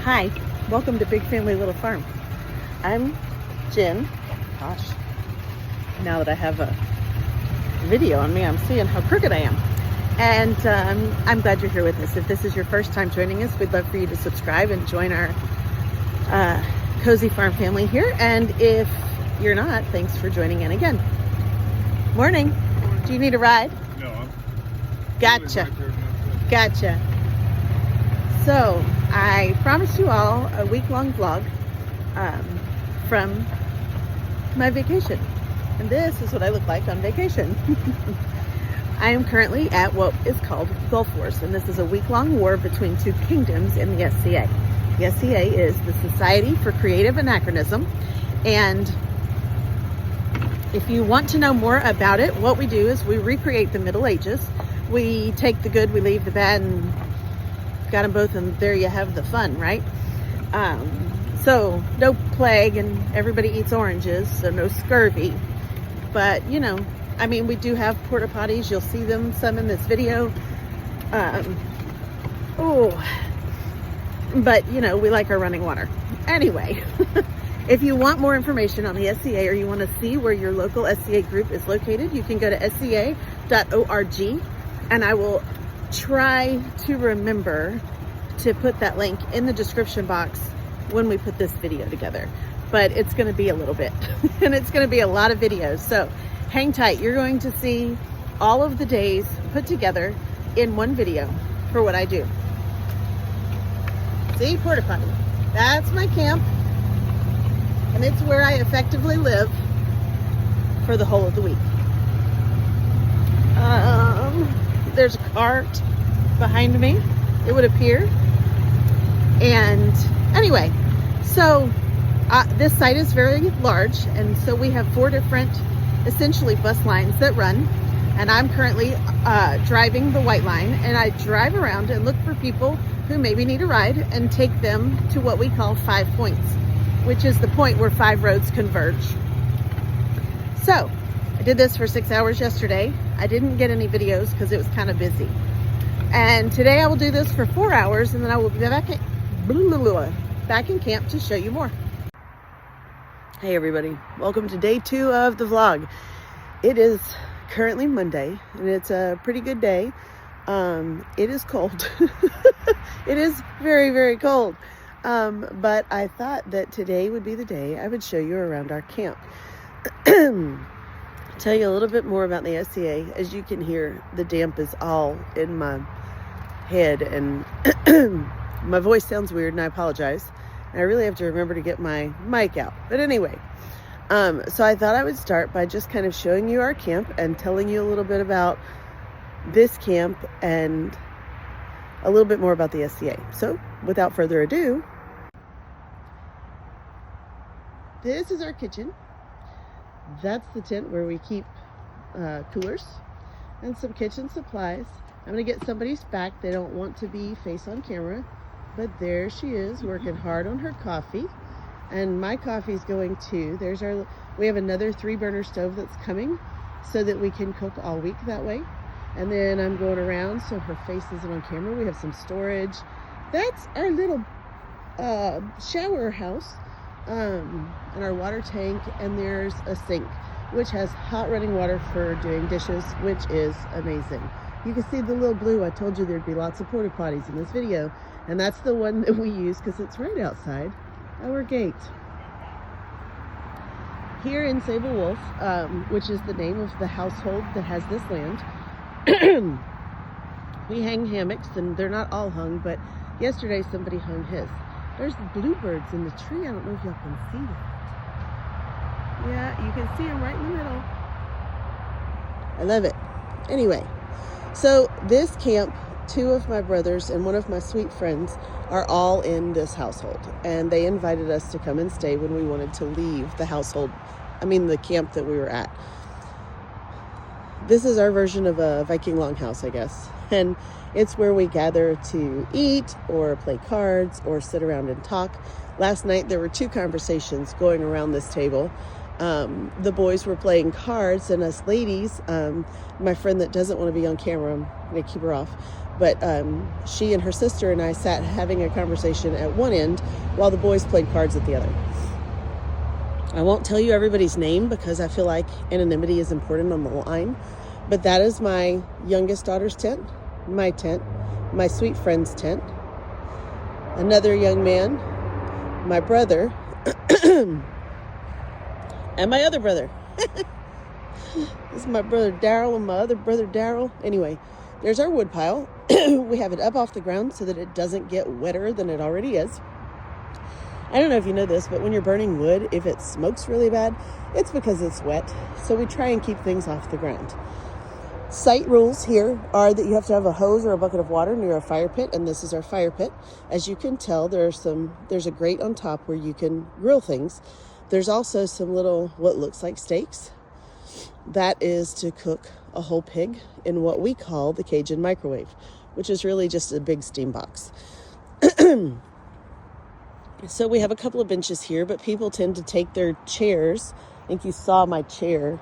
Hi, welcome to Big Family Little Farm. I'm Jen. Gosh, now that I have a video on me, I'm seeing how crooked I am. And I'm glad you're here with us. If this is your first time joining us, we'd love for you to subscribe and join our cozy farm family here. And if you're not, thanks for joining in again. Morning. Do you need a ride? No, I'm Gotcha. really Gotcha. So I promised you all a week-long vlog from my vacation. And this is what I look like on vacation. I am currently at what is called Gulf Wars, and this is a week-long war between two kingdoms in the SCA. The SCA is the Society for Creative Anachronism, and if you want to know more about it, what we do is we recreate the Middle Ages. We take the good, we leave the bad, and got them both, and there you have the fun, right? So no plague, and everybody eats oranges, so no scurvy. But you know, I mean, we do have porta potties. You'll see them some in this video. But you know, we like our running water. Anyway, if you want more information on the SCA, or you want to see where your local SCA group is located, you can go to sca.org, and I will try to remember to put that link in the description box when we put this video together. But it's going to be a little bit, and it's going to be a lot of videos. So hang tight. You're going to see all of the days put together in one video for what I do. See, porta potty. That's my camp, and it's where I effectively live for the whole of the week. There's a cart behind me, it would appear. And anyway, so this site is very large, and so we have 4 different essentially bus lines that run, and I'm currently driving the white line, and I drive around and look for people who maybe need a ride and take them to what we call 5 points, which is the point where 5 roads converge. So I did this for 6 hours yesterday. I didn't get any videos because it was kind of busy. And today I will do this for 4 hours, and then I will be back in camp to show you more. Hey everybody, welcome to day 2 of the vlog. It is currently Monday, and it's a pretty good day. It is cold. It is very, very cold. But I thought that today would be the day I would show you around our camp. Tell you a little bit more about the SCA. As you can hear, the damp is all in my head, and my voice sounds weird, and I apologize. And I really have to remember to get my mic out. But anyway, so I thought I would start by just kind of showing you our camp and telling you a little bit about this camp and a little bit more about the SCA. So without further ado, this is our kitchen. That's the tent where we keep coolers and some kitchen supplies. I'm gonna get somebody's back. They don't want to be face on camera, but there she is working hard on her coffee, and my coffee's going too. We have another 3-burner stove that's coming so that we can cook all week that way. And then I'm going around so her face isn't on camera. We have some storage. That's our little shower house. And our water tank, and there's a sink which has hot running water for doing dishes, which is amazing. You can see the little blue. I told you there'd be lots of porta potties in this video, and that's the one that we use because it's right outside our gate. Here in Sable Wolf, which is the name of the household that has this land, we hang hammocks, and they're not all hung, but yesterday somebody hung his. There's bluebirds in the tree. I don't know if y'all can see that. Yeah, you can see them right in the middle. I love it. Anyway, so this camp, 2 of my brothers and 1 of my sweet friends are all in this household, and they invited us to come and stay when we wanted to leave the the camp that we were at. This is our version of a Viking longhouse, I guess. And it's where we gather to eat or play cards or sit around and talk. Last night there were 2 conversations going around this table. the boys were playing cards, and us ladies, my friend that doesn't want to be on camera, I'm going to keep her off, but she and her sister and I sat having a conversation at one end while the boys played cards at the other. I won't tell you everybody's name because I feel like anonymity is important on the line, but that is my youngest daughter's tent, my sweet friend's tent, another young man, my brother, and my other brother. This is my brother Daryl and my other brother Daryl. Anyway, there's our wood pile. We have it up off the ground so that it doesn't get wetter than it already is. I don't know if you know this, but when you're burning wood, if it smokes really bad, it's because it's wet. So we try and keep things off the ground. Site rules here are that you have to have a hose or a bucket of water near a fire pit, and this is our fire pit. As you can tell, there's a grate on top where you can grill things. There's also some little, what looks like steaks. That is to cook a whole pig in what we call the Cajun microwave, which is really just a big steam box. So we have a couple of benches here, but people tend to take their chairs. I think you saw my chair,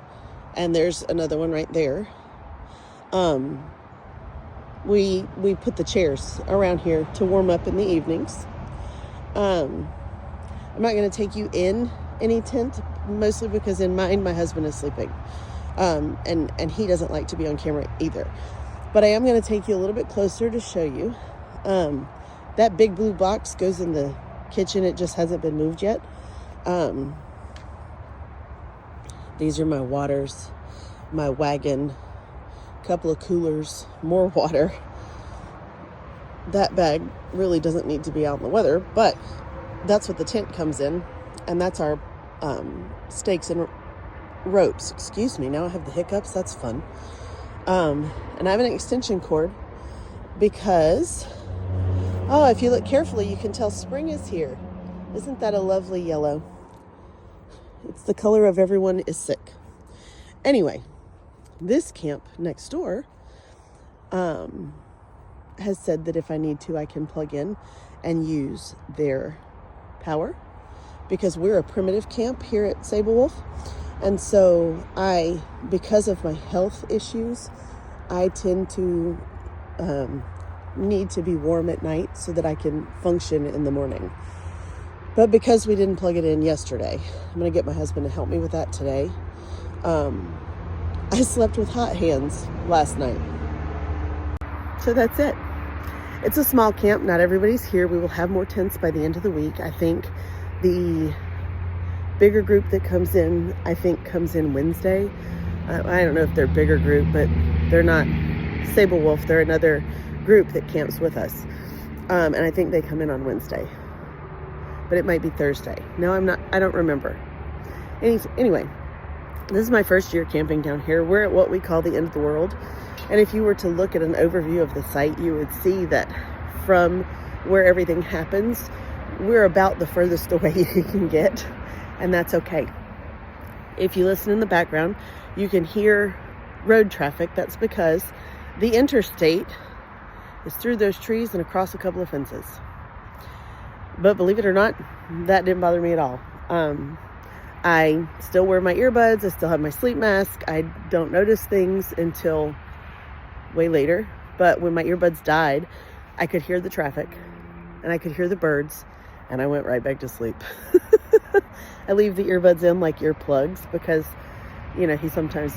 and there's another one right there. We put the chairs around here to warm up in the evenings. I'm not going to take you in any tent, mostly because in mine, my husband is sleeping. And he doesn't like to be on camera either. But I am going to take you a little bit closer to show you. That big blue box goes in the kitchen. It just hasn't been moved yet. These are my waters, my wagon, couple of coolers, more water. That bag really doesn't need to be out in the weather, but that's what the tent comes in, and that's our stakes and ropes. Excuse me, now I have the hiccups. That's fun. And I have an extension cord because, if you look carefully, you can tell spring is here. Isn't that a lovely yellow? It's the color of everyone is sick. Anyway, this camp next door has said that if I need to, I can plug in and use their power, because we're a primitive camp here at Sable Wolf. And so because of my health issues, I tend to need to be warm at night so that I can function in the morning. But because we didn't plug it in yesterday, I'm going to get my husband to help me with that today. I slept with hot hands last night. So that's it. It's a small camp. Not everybody's here. We will have more tents by the end of the week. I think the bigger group that comes in, comes in Wednesday. I don't know if they're a bigger group, but they're not Sable Wolf. They're another group that camps with us. And I think they come in on Wednesday. But it might be Thursday. No, I don't remember. Anyway, this is my first year camping down here. We're at what we call the end of the world. And if you were to look at an overview of the site, you would see that from where everything happens, we're about the furthest away you can get. And that's okay. If you listen in the background, you can hear road traffic. That's because the interstate is through those trees and across a couple of fences. But believe it or not, that didn't bother me at all. I still wear my earbuds. I still have my sleep mask. I don't notice things until way later. But when my earbuds died, I could hear the traffic and I could hear the birds, and I went right back to sleep. I leave the earbuds in like earplugs because, he sometimes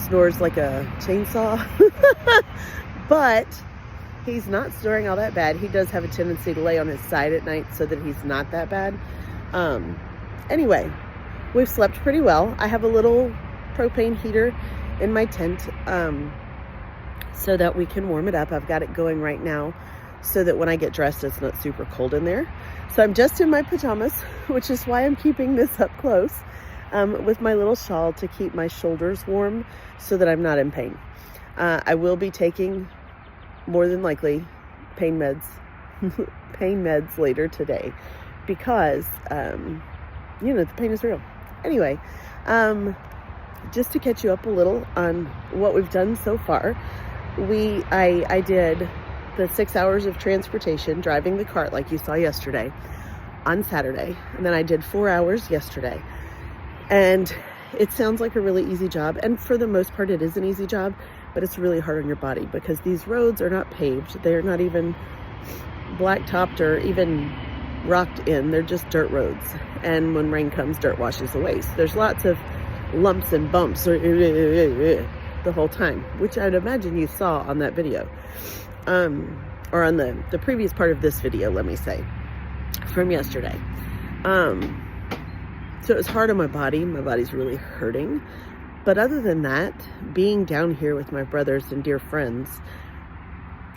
snores like a chainsaw. But he's not snoring all that bad. He does have a tendency to lay on his side at night so that he's not that bad. Anyway, we've slept pretty well. I have a little propane heater in my tent so that we can warm it up. I've got it going right now so that when I get dressed, it's not super cold in there. So I'm just in my pajamas, which is why I'm keeping this up close with my little shawl to keep my shoulders warm so that I'm not in pain. I will be taking, more than likely, pain meds later today because, the pain is real. Anyway, just to catch you up a little on what we've done so far, I did the 6 hours of transportation, driving the cart like you saw yesterday, on Saturday, and then I did 4 hours yesterday. And it sounds like a really easy job, and for the most part it is an easy job, but it's really hard on your body because these roads are not paved. They're not even blacktopped or even rocked in. They're just dirt roads, and when rain comes, dirt washes away. So there's lots of lumps and bumps the whole time, which I'd imagine you saw on that video, or on the previous part of this video, let me say, from yesterday. So it was hard on my body. My body's really hurting. But other than that, being down here with my brothers and dear friends,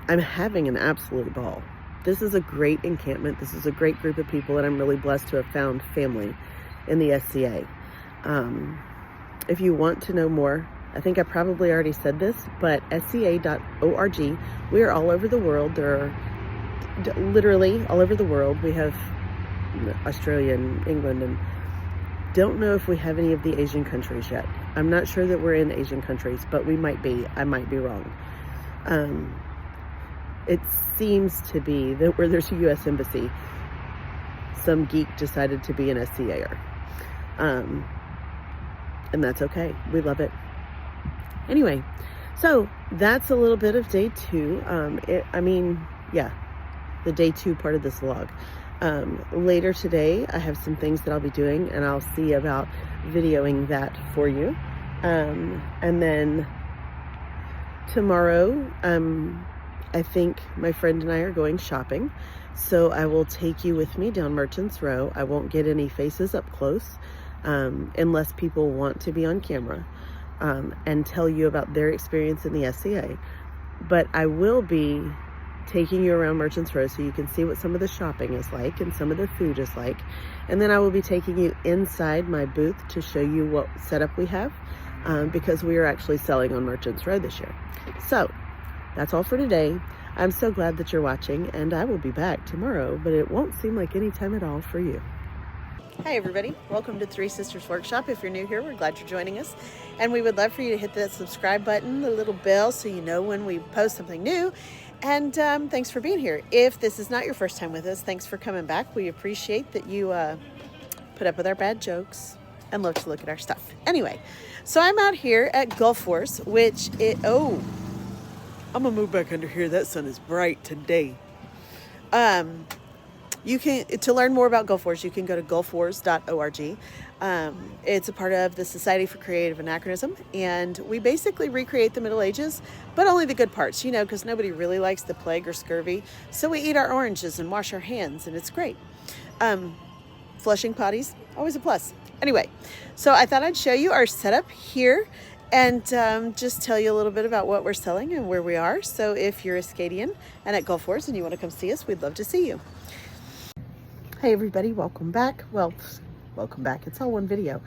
I'm having an absolute ball. This is a great encampment. This is a great group of people, and I'm really blessed to have found family in the SCA. If you want to know more, I think I probably already said this, but sca.org, we are all over the world. There are literally all over the world. We have Australia and England, and don't know if we have any of the Asian countries yet. I'm not sure that we're in Asian countries, but we might be. I might be wrong. It seems to be that where there's a U.S. embassy, some geek decided to be an SCA'er. And that's okay. We love it. Anyway, so that's a little bit of day 2. The day 2 part of this vlog. Later today, I have some things that I'll be doing, and I'll see about videoing that for you. And then tomorrow, I think my friend and I are going shopping, so I will take you with me down Merchants Row. I won't get any faces up close, unless people want to be on camera, and tell you about their experience in the SCA. But I will be taking you around Merchants Row so you can see what some of the shopping is like and some of the food is like. And then I will be taking you inside my booth to show you what setup we have, because we are actually selling on Merchants Row this year. So that's all for today. I'm so glad that you're watching, and I will be back tomorrow, but it won't seem like any time at all for you. Hi everybody, welcome to Three Sisters Workshoppe. If you're new here, we're glad you're joining us, and we would love for you to hit that subscribe button, the little bell, so you know when we post something new. And thanks for being here. If this is not your first time with us, thanks for coming back. We appreciate that you put up with our bad jokes and love to look at our stuff. Anyway, so I'm out here at Gulf Wars, I'm gonna move back under here. That sun is bright today. You can, to learn more about Gulf Wars, you can go to gulfwars.org. It's a part of the Society for Creative Anachronism, and we basically recreate the Middle Ages, but only the good parts, because nobody really likes the plague or scurvy. So we eat our oranges and wash our hands, and it's great. Flushing potties, always a plus. Anyway, so I thought I'd show you our setup here, and just tell you a little bit about what we're selling and where we are. So if you're a Scadian and at Gulf Wars and you want to come see us, we'd love to see you. Hey everybody, welcome back. Well, welcome back. It's all one video,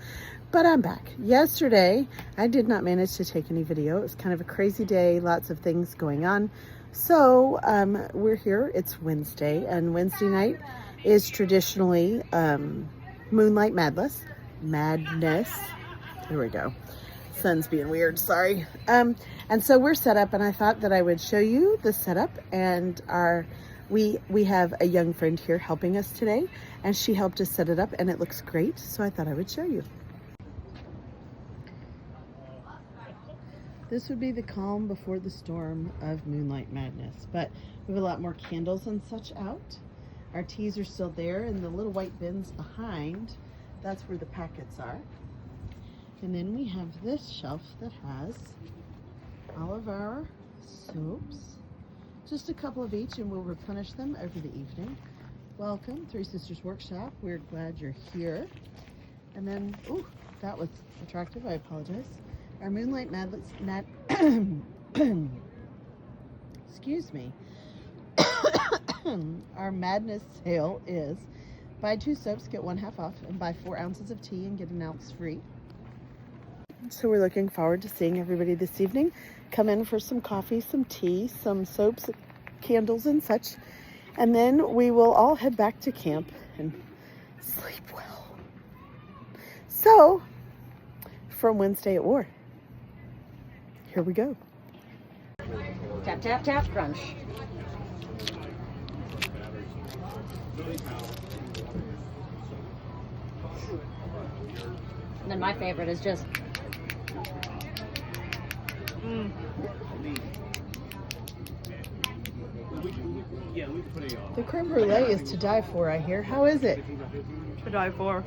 but I'm back. Yesterday, I did not manage to take any video. It was kind of a crazy day, lots of things going on. So we're here. It's Wednesday, and Wednesday night is traditionally Moonlight Madness. There we go. Sun's being weird, sorry. And so we're set up, and I thought that I would show you the setup, and we have a young friend here helping us today, and she helped us set it up, and it looks great, so I thought I would show you. This would be the calm before the storm of Moonlight Madness, but we have a lot more candles and such out. Our teas are still there, and the little white bins behind, that's where the packets are. And then we have this shelf that has all of our soaps. Just a couple of each, and we'll replenish them over the evening. Welcome, Three Sisters Workshoppe. We're glad you're here. And then, ooh, that was attractive. I apologize. Our Moonlight Madness, excuse me. Our Madness sale is buy 2 soaps, get 1 half off, and buy 4 ounces of tea and get 1 ounce free. So we're looking forward to seeing everybody this evening. Come in for some coffee, some tea, some soaps, candles, and such. And then we will all head back to camp and sleep well. So, from Wednesday at War, here we go. Tap, tap, tap, crunch. And then my favorite is just The creme brulee is to die for, I hear. How is it? To die for.